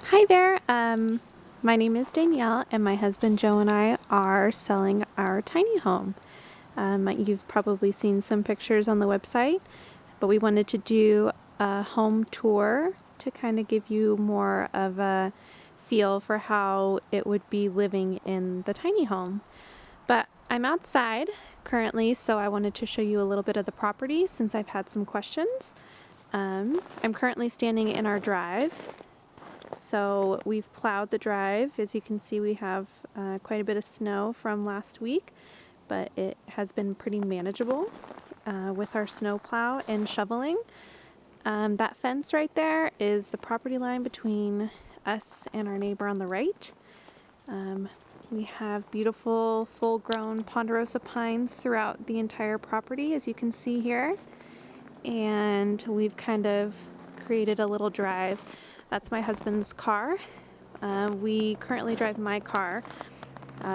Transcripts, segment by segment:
Hi there, my name is Danielle and my husband Joe and I are selling our tiny home. You've probably seen some pictures on the website, but we wanted to do a home tour to kind of give you more of a feel for how it would be living in the tiny home. But I'm outside currently, so I wanted to show you a little bit of the property since I've had some questions. I'm currently standing in our drive. So we've plowed the drive. As you can see, we have quite a bit of snow from last week, but it has been pretty manageable with our snow plow and shoveling. That fence right there is the property line between us and our neighbor on the right. We have beautiful full-grown ponderosa pines throughout the entire property, as you can see here. And we've kind of created a little drive. That's my husband's car. We currently drive my car,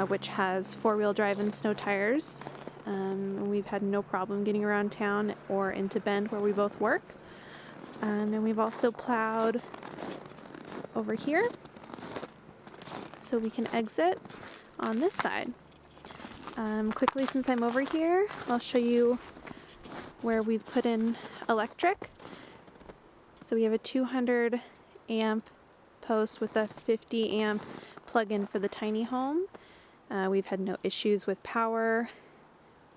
which has four-wheel drive and snow tires. We've had no problem getting around town or into Bend where we both work. And we've also plowed over here so we can exit on this side. Quickly, since I'm over here, I'll show you where we've put in electric. So we have a 200 amp post with a 50 amp plug-in for the tiny home. We've had no issues with power.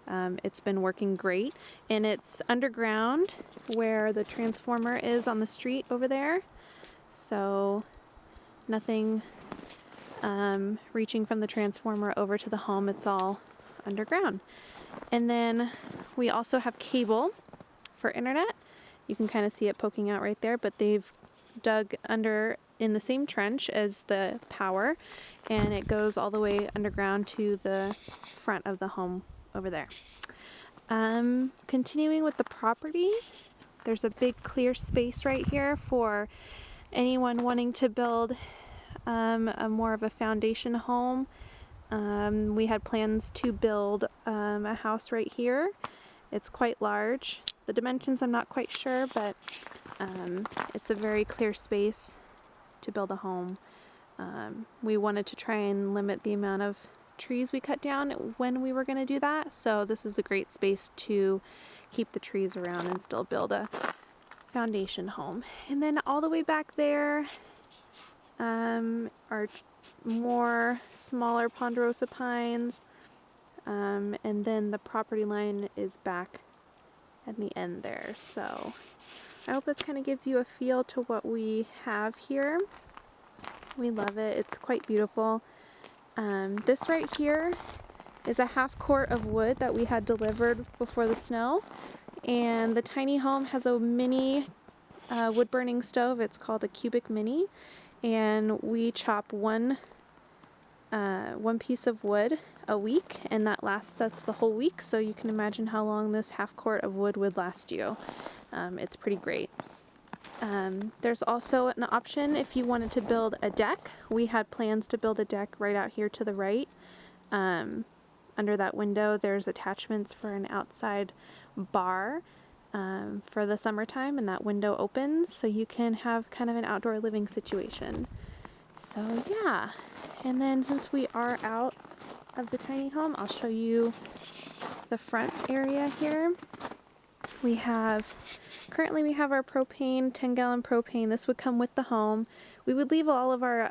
It's been working great, and it's underground where the transformer is on the street over there, so nothing reaching from the transformer over to the home. It's all underground. And then we also have cable for internet. You can kind of see it poking out right there, but they've dug under in the same trench as the power, and it goes all the way underground to the front of the home over there. Continuing with the property, there's a big clear space right here for anyone wanting to build a more of a foundation home. We had plans to build a house right here. It's quite large. The dimensions I'm not quite sure, but it's a very clear space to build a home. We wanted to try and limit the amount of trees we cut down when we were going to do that, so this is a great space to keep the trees around and still build a foundation home. And then all the way back there are more smaller ponderosa pines, and then the property line is back at the end there. So I hope this kind of gives you a feel to what we have here. We love it. It's quite beautiful. This right here is a half quart of wood that we had delivered before the snow, and the tiny home has a mini wood burning stove. It's called a cubic mini, and we chop one piece of wood a week, and that lasts us the whole week, so you can imagine how long this half quart of wood would last you. It's pretty great. There's also an option if you wanted to build a deck. We had plans to build a deck right out here to the right. Under that window there's attachments for an outside bar for the summertime, and that window opens so you can have kind of an outdoor living situation. So yeah, and then since we are out of the tiny home, I'll show you the front area here. Currently we have our propane, 10-gallon propane. This would come with the home. We would leave all of our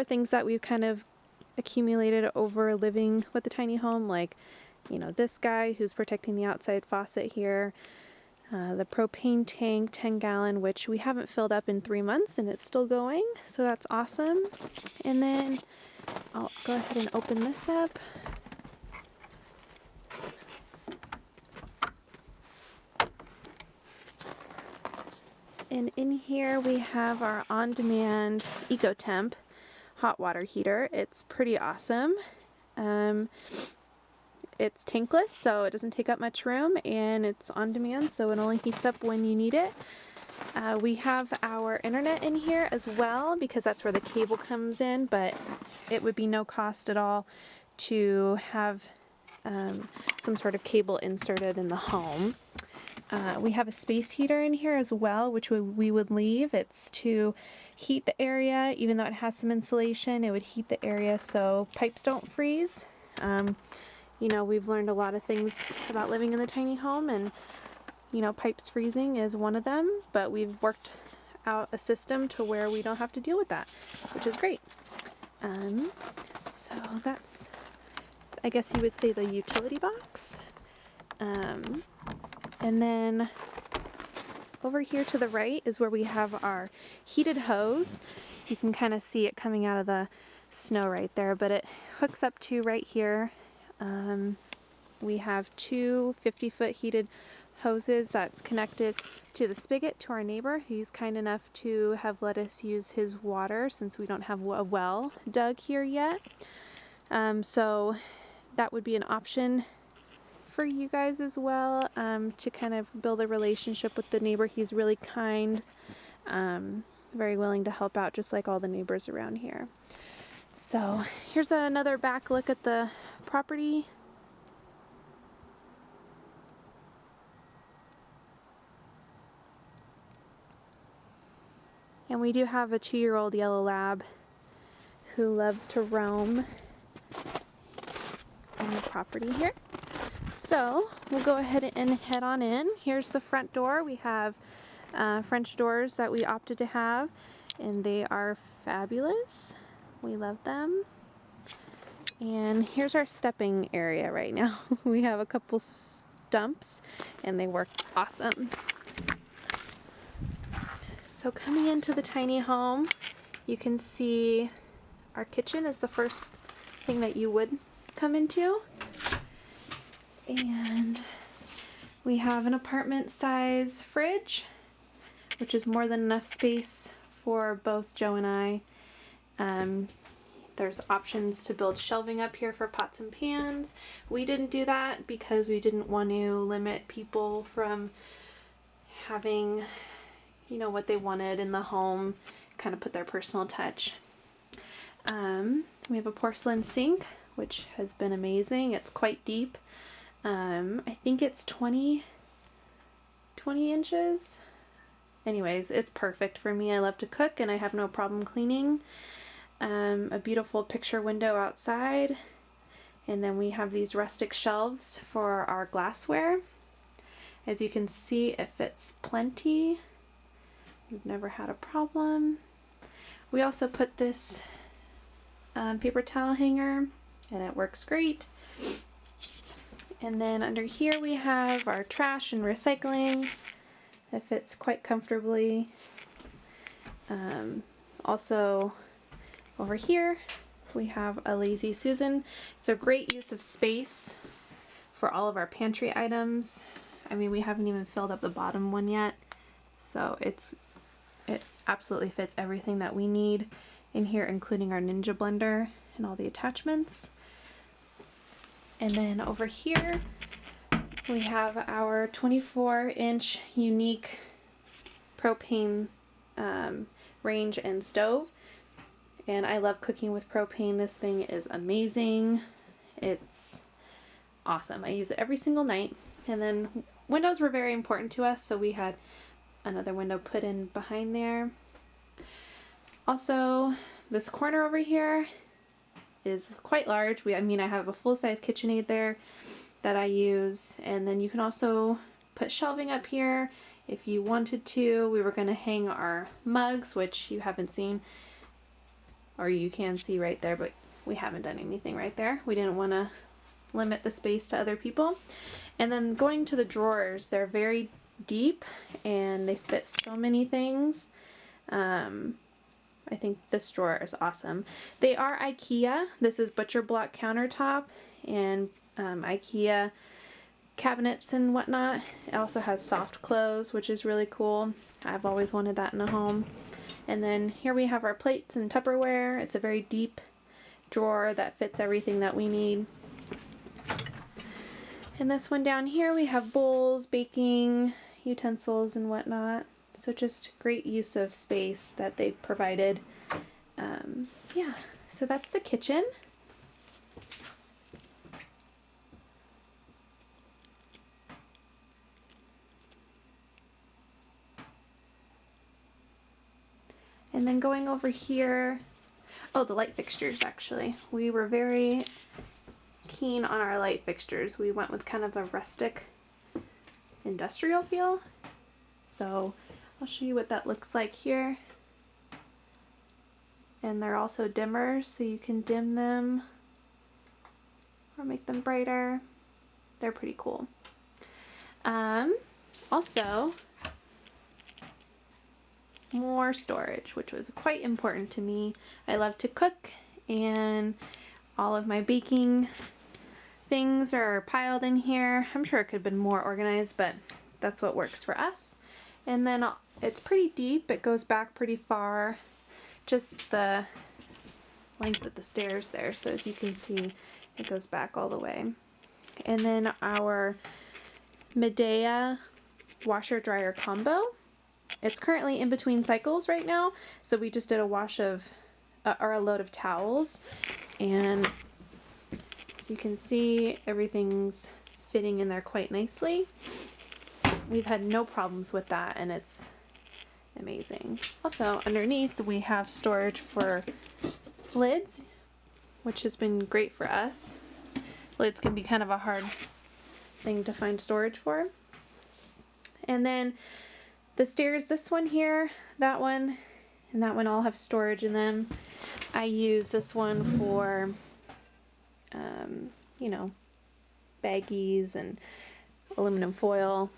things that we've kind of accumulated over living with the tiny home, like, you know, this guy who's protecting the outside faucet here, the propane tank, 10-gallon, which we haven't filled up in 3 months and it's still going, so that's awesome. And then I'll go ahead and open this up. And in here we have our on-demand EcoTemp hot water heater. It's pretty awesome. It's tankless, so it doesn't take up much room, and it's on demand, so it only heats up when you need it. We have our internet in here as well, because that's where the cable comes in, but it would be no cost at all to have some sort of cable inserted in the home. We have a space heater in here as well, which we would leave. It's to heat the area. Even though it has some insulation, it would heat the area so pipes don't freeze. You know, we've learned a lot of things about living in the tiny home, and you know, pipes freezing is one of them, but we've worked out a system to where we don't have to deal with that, which is great. So that's, I guess you would say, the utility box. And then over here to the right is where we have our heated hose. You can kind of see it coming out of the snow right there, but it hooks up to right here. We have two 50-foot heated hoses that's connected to the spigot to our neighbor. He's kind enough to have let us use his water since we don't have a well dug here yet. So that would be an option for you guys as well, to kind of build a relationship with the neighbor. He's really kind, very willing to help out, just like all the neighbors around here. So here's another back look at the property. And we do have a 2-year-old yellow lab who loves to roam on the property here. So we'll go ahead and head on in. Here's the front door. We have French doors that we opted to have, and they are fabulous. We love them. And here's our stepping area right now. We have a couple stumps and they work awesome. So coming into the tiny home, you can see our kitchen is the first thing that you would come into. And we have an apartment size fridge, which is more than enough space for both Joe and I. There's options to build shelving up here for pots and pans. We didn't do that because we didn't want to limit people from having, you know, what they wanted in the home, kind of put their personal touch. We have a porcelain sink, which has been amazing. It's quite deep. I think it's 20 inches. Anyways, it's perfect for me. I love to cook and I have no problem cleaning. A beautiful picture window outside. And then we have these rustic shelves for our glassware. As you can see, it fits plenty. We've never had a problem. We also put this paper towel hanger, and it works great. And then under here we have our trash and recycling. It fits quite comfortably. Also over here we have a Lazy Susan. It's a great use of space for all of our pantry items. I mean, we haven't even filled up the bottom one yet, so it absolutely fits everything that we need in here, including our Ninja blender and all the attachments. And then over here we have our 24-inch unique propane range and stove. And I love cooking with propane. This thing is amazing. It's awesome. I use it every single night. And then windows were very important to us, so we had another window put in behind there. Also, this corner over here is quite large. I have a full-size KitchenAid there that I use, and then you can also put shelving up here if you wanted to. We were going to hang our mugs, which you haven't seen, or you can see right there, but we haven't done anything right there. We didn't want to limit the space to other people. And then going to the drawers, they're very deep and they fit so many things. I think this drawer is awesome. They are IKEA. This is butcher block countertop and IKEA cabinets and whatnot. It also has soft close, which is really cool. I've always wanted that in a home. And then here we have our plates and Tupperware. It's a very deep drawer that fits everything that we need. And this one down here we have bowls, baking utensils and whatnot. So just great use of space that they provided. Yeah, so that's the kitchen. And then going over here, oh, the light fixtures actually. We were very keen on our light fixtures. We went with kind of a rustic industrial feel. So I'll show you what that looks like here. And they're also dimmers, so you can dim them or make them brighter. They're pretty cool. Also, more storage, which was quite important to me. I love to cook, and all of my baking things are piled in here. I'm sure it could have been more organized, but that's what works for us. And then it's pretty deep. It goes back pretty far, just the length of the stairs there. So as you can see, it goes back all the way. And then our Medea washer dryer combo. It's currently in between cycles right now, so we just did a wash of or a load of towels, and as you can see, everything's fitting in there quite nicely. We've had no problems with that, and it's amazing. Also, underneath we have storage for lids, which has been great for us. Lids can be kind of a hard thing to find storage for. And then the stairs, this one here, that one, and that one all have storage in them. I use this one for, you know, baggies and aluminum foil.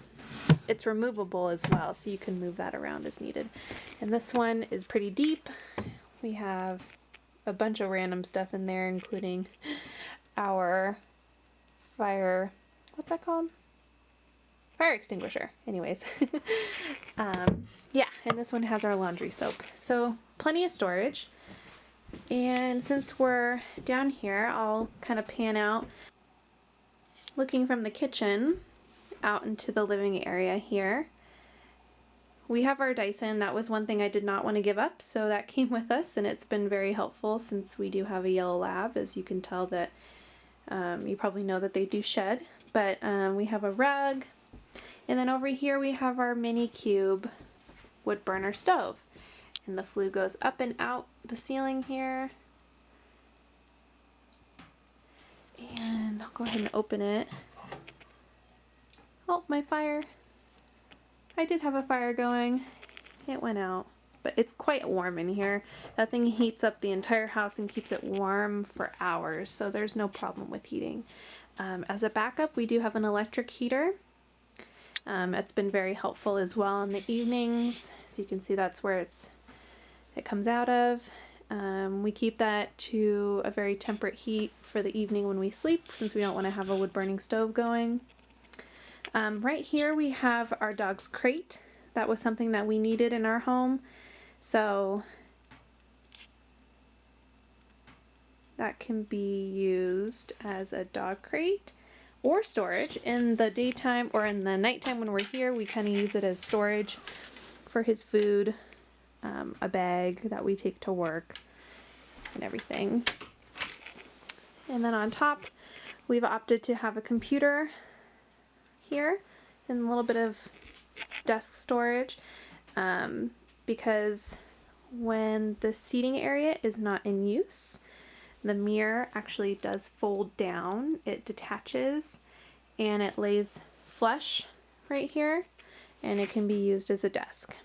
It's removable as well, so you can move that around as needed. And this one is pretty deep. We have a bunch of random stuff in there, including our fire, what's that called? Fire extinguisher. Anyways. Yeah, and this one has our laundry soap. So plenty of storage. And since we're down here, I'll kind of pan out. Looking from the kitchen out into the living area here. We have our Dyson. That was one thing I did not want to give up, so that came with us, and it's been very helpful since we do have a yellow lab. As you can tell, that you probably know that they do shed. But we have a rug, and then over here we have our mini cube wood burner stove, and the flue goes up and out the ceiling here. And I'll go ahead and open it. Oh, my fire. I did have a fire going. It went out, but it's quite warm in here. That thing heats up the entire house and keeps it warm for hours, so there's no problem with heating. As a backup, we do have an electric heater. It's been very helpful as well in the evenings. As you can see, that's where it comes out of. We keep that to a very temperate heat for the evening when we sleep, since we don't want to have a wood burning stove going. Right here we have our dog's crate. That was something that we needed in our home, so that can be used as a dog crate or storage. In the daytime or in the nighttime when we're here, we kind of use it as storage for his food, a bag that we take to work and everything. And then on top, we've opted to have a computer here and a little bit of desk storage, because when the seating area is not in use, the mirror actually does fold down. It detaches and it lays flush right here, and it can be used as a desk.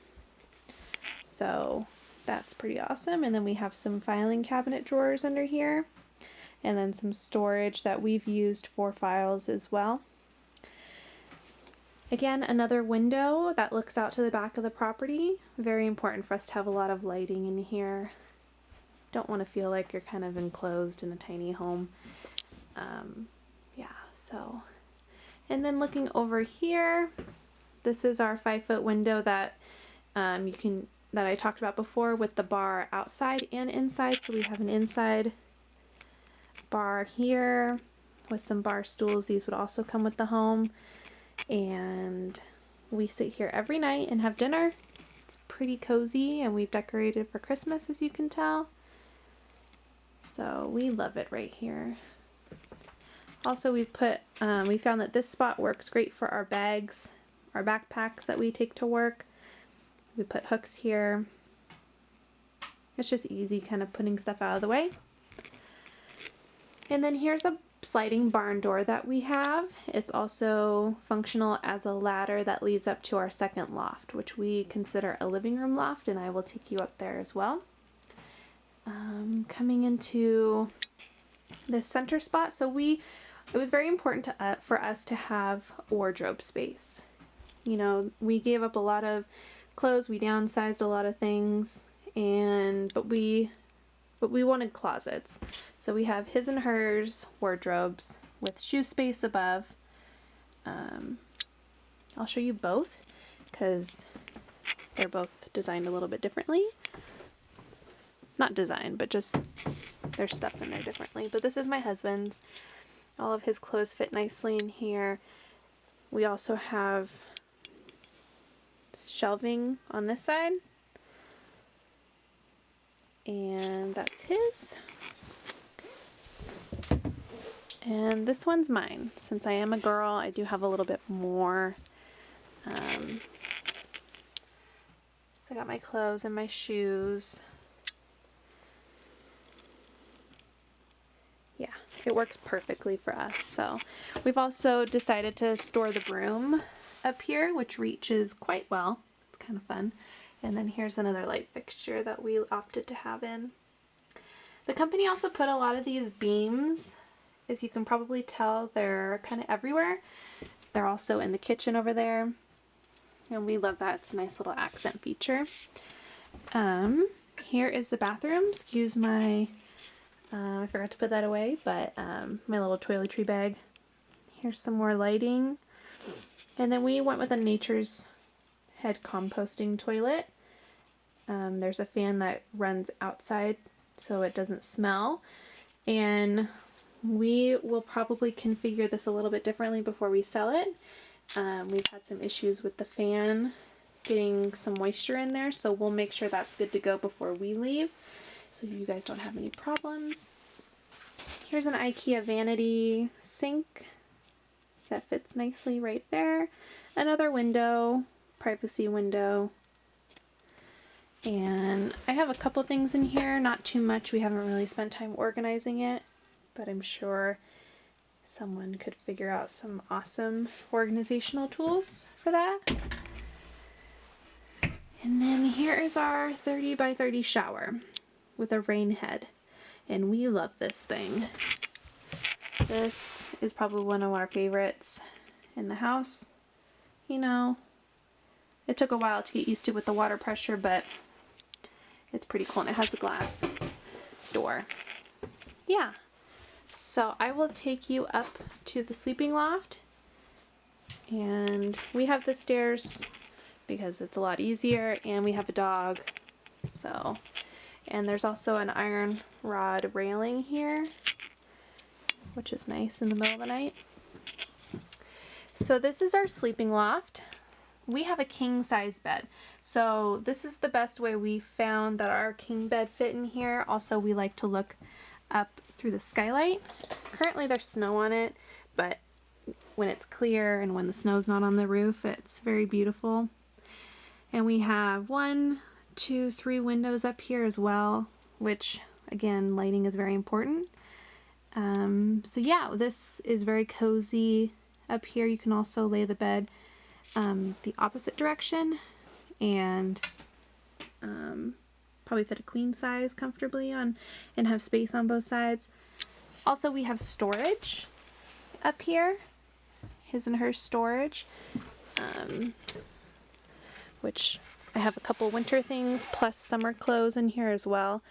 So that's pretty awesome. And then we have some filing cabinet drawers under here, and then some storage that we've used for files as well. Again, another window that looks out to the back of the property. Very important for us to have a lot of lighting in here. Don't want to feel like you're kind of enclosed in a tiny home. Yeah, so. And then looking over here, this is our 5-foot window that that I talked about before, with the bar outside and inside. So we have an inside bar here with some bar stools. These would also come with the home. And we sit here every night and have dinner. It's pretty cozy, and we've decorated for Christmas, as you can tell. So we love it right here. Also, we found that this spot works great for our bags, our backpacks that we take to work. We put hooks here. It's just easy kind of putting stuff out of the way. And then here's a sliding barn door that we have. It's also functional as a ladder that leads up to our second loft, which we consider a living room loft, and I will take you up there as well. Coming into this center spot, so it was very important for us to have wardrobe space. You know, we gave up a lot of clothes, we downsized a lot of things, but we wanted closets. So we have his and hers wardrobes with shoe space above. I'll show you both because they're both designed a little bit differently. Not designed, but just there's stuff in there differently. But this is my husband's. All of his clothes fit nicely in here. We also have shelving on this side. And that's his. And this one's mine. Since I am a girl, I do have a little bit more. So I got my clothes and my shoes. Yeah, it works perfectly for us. So we've also decided to store the broom up here, which reaches quite well. It's kind of fun. And then here's another light fixture that we opted to have in. The company also put a lot of these beams. As you can probably tell, they're kind of everywhere. They're also in the kitchen over there. And we love that. It's a nice little accent feature. Here is the bathroom. Excuse my, I forgot to put that away, but my little toiletry bag. Here's some more lighting. And then we went with a Nature's Head composting toilet. There's a fan that runs outside so it doesn't smell. And we will probably configure this a little bit differently before we sell it. We've had some issues with the fan getting some moisture in there, so we'll make sure that's good to go before we leave so you guys don't have any problems. Here's an IKEA vanity sink that fits nicely right there. Another window, privacy window. And I have a couple things in here, not too much. We haven't really spent time organizing it, but I'm sure someone could figure out some awesome organizational tools for that. And then here is our 30 by 30 shower with a rain head. And we love this thing. This is probably one of our favorites in the house. You know, it took a while to get used to with the water pressure, but it's pretty cool, and it has a glass door. Yeah. So I will take you up to the sleeping loft, and we have the stairs because it's a lot easier, and we have a dog. So, and there's also an iron rod railing here, which is nice in the middle of the night. So this is our sleeping loft. We have a king size bed. So this is the best way we found that our king bed fit in here. Also, we like to look up through the skylight. Currently there's snow on it, but when it's clear and when the snow's not on the roof, it's very beautiful. And we have 1, 2, 3 windows up here as well, which again, lighting is very important. So yeah, this is very cozy up here. You can also lay the bed the opposite direction and probably fit a queen size comfortably on and have space on both sides. Also, we have storage up here, his and her storage, which I have a couple winter things plus summer clothes in here as well.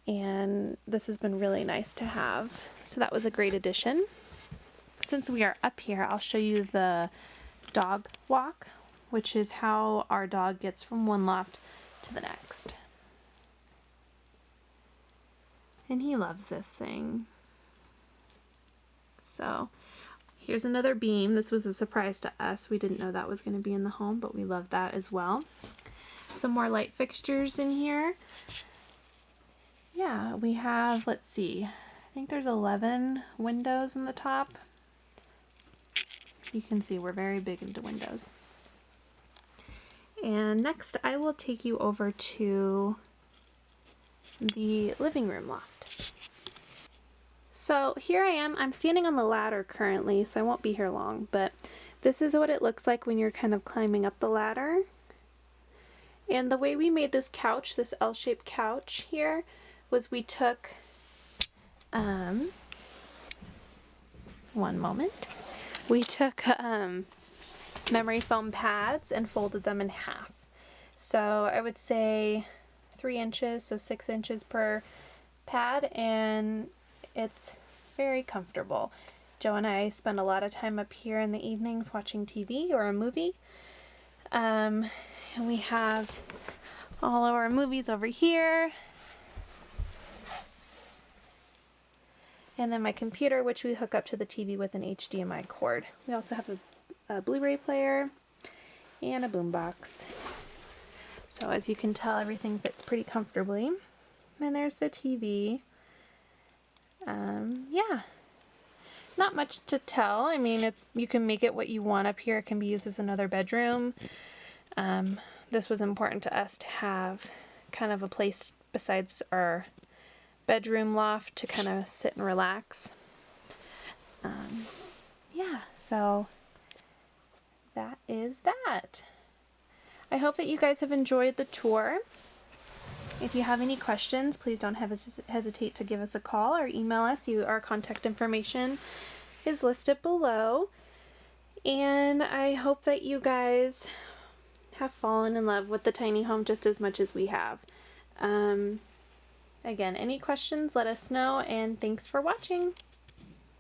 And this has been really nice to have. So that was a great addition. Since we are up here, I'll show you the dog walk, which is how our dog gets from one loft to the next. And he loves this thing. So here's another beam. This was a surprise to us. We didn't know that was going to be in the home, but we love that as well. Some more light fixtures in here. Yeah, we have, let's see, I think there's 11 windows in the top. You can see we're very big into windows. And next I will take you over to the living room loft. So here I am. I'm standing on the ladder currently, so I won't be here long, but this is what it looks like when you're kind of climbing up the ladder. And the way we made this couch, this L-shaped couch here, was we took, one moment, we took memory foam pads and folded them in half. So I would say 3 inches, so 6 inches per pad, and it's very comfortable. Joe and I spend a lot of time up here in the evenings watching TV or a movie. And we have all of our movies over here. And then my computer, which we hook up to the TV with an HDMI cord. We also have a Blu-ray player and a boombox. So as you can tell, everything fits pretty comfortably. And there's the TV. Yeah, not much to tell. I mean, you can make it what you want up here. It can be used as another bedroom. This was important to us to have kind of a place besides our bedroom loft to kind of sit and relax. Yeah, so that is that. I hope that you guys have enjoyed the tour. If you have any questions, please don't hesitate to give us a call or email us. Our contact information is listed below. And I hope that you guys have fallen in love with the tiny home just as much as we have. Again, any questions, let us know, and thanks for watching.